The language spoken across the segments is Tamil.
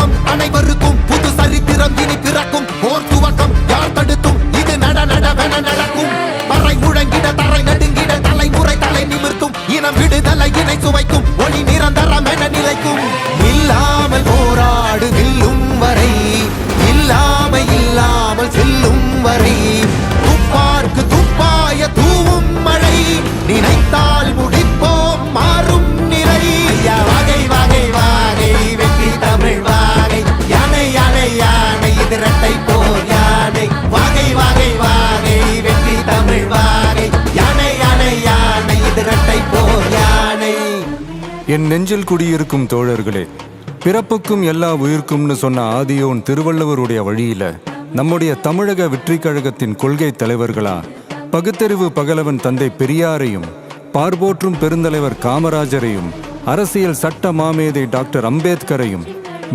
வணக்கம் அனைவருக்கும் புது சரித்திரம் இனி பிறக்கும் போர் துவக்கம் யார் தடுத்தும் இது நடவென நடக்கும் பறை முழங்கிட தரை நடுங்கிட தலைமுறை தலை நிமிர்த்தும் இனம் விடுதலை இணை சுவைக்கும் ஒளி நிரந்தரம் என நிலைக்கும் இல்லாமல் போராடு நில்லும் வரை இல்லாமல் செல்லும் வரை துப்பார்க்கு துப்பாய தூவும் மழை நினைத்தால் முடிப்போம் மாறும் நிலை வகை வகை வாகை வெற்றி தமிழ் வாகை யானை யானை யானை இது இரட்டை போர் யானை வகை வகை வாகை வெற்றி தமிழ் வாகை யானை யானை யானை இது இரட்டை போர் யானை. என் நெஞ்சில் குடியிருக்கும் தோழர்களே, பிறப்புக்கும் எல்லா உயிர்க்கும்னு சொன்ன ஆதியோன் திருவள்ளுவருடைய வழியில நம்முடைய தமிழக வெற்றி கழகத்தின் கொள்கை தலைவர்களா பகுத்தறிவு பகலவன் தந்தை பெரியாரையும் பார்போற்றும் பெருந்தலைவர் காமராஜரையும் அரசியல் சட்ட மாமேதை டாக்டர் அம்பேத்கரையும்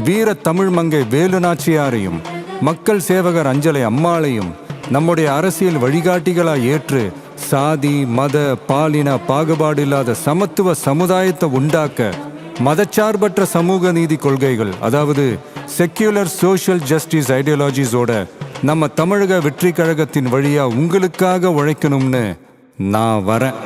வீர தமிழ் மங்கை வேலு நாச்சியாரையும் மக்கள் சேவகர் அஞ்சலை அம்மாளையும் நம்முடைய அரசியல் வழிகாட்டிகளாய் ஏற்று சாதி மத பாலின பாகுபாடு இல்லாத சமத்துவ சமுதாயத்தை உண்டாக்க மதச்சார்பற்ற சமூக நீதி கொள்கைகள், அதாவது செக்யூலர் சோஷியல் ஜஸ்டிஸ் ஐடியாலஜிஸோட நம்ம தமிழக வெற்றி கழகத்தின் வழியா உங்களுக்காக உழைக்கணும்னு நான் வரேன்.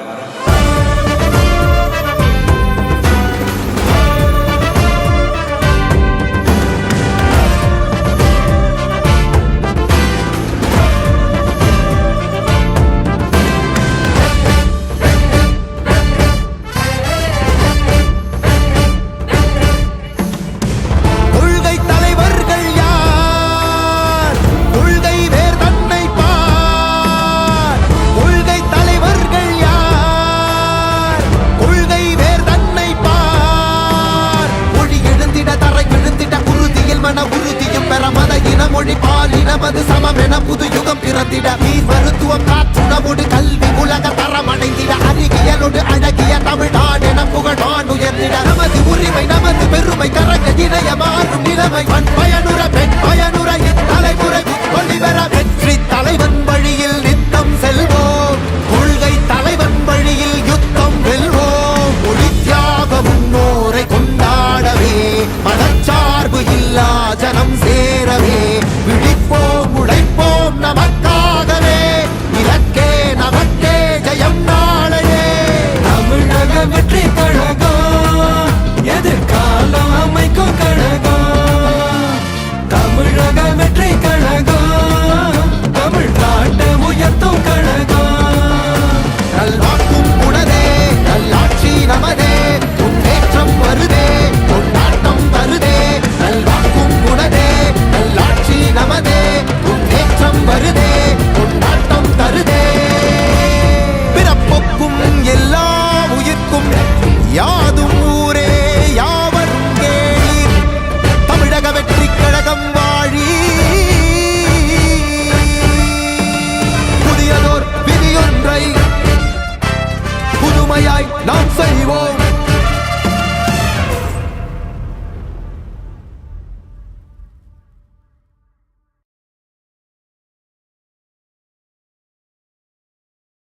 மொழி பாலினமது சமமென புது யுகம் பிறந்திட நீர் மருத்துவம் காற்றுணவோடு கல்வி உலக தரம் அடைந்திட அறிவியலோடு அழகிய தமிழ்நாடு என புகழான் உயர்ந்திட நமது உரிமை நமது பெருமை கரங்க இணைய மாறும் நிலைமை பண் பயனுற பெண் பயனுற தலைமுறை கொள்ளிவர வெற்றி தலைவன் வழியில் நித்தம் செல்வோம் கொள்கை தலைவன் வழியில் யுத்தம் வெல்வோம் ஒளித்தியாக முன்னோரை கொண்டாடவே மதச்சார்பு இல்லா ஜனம்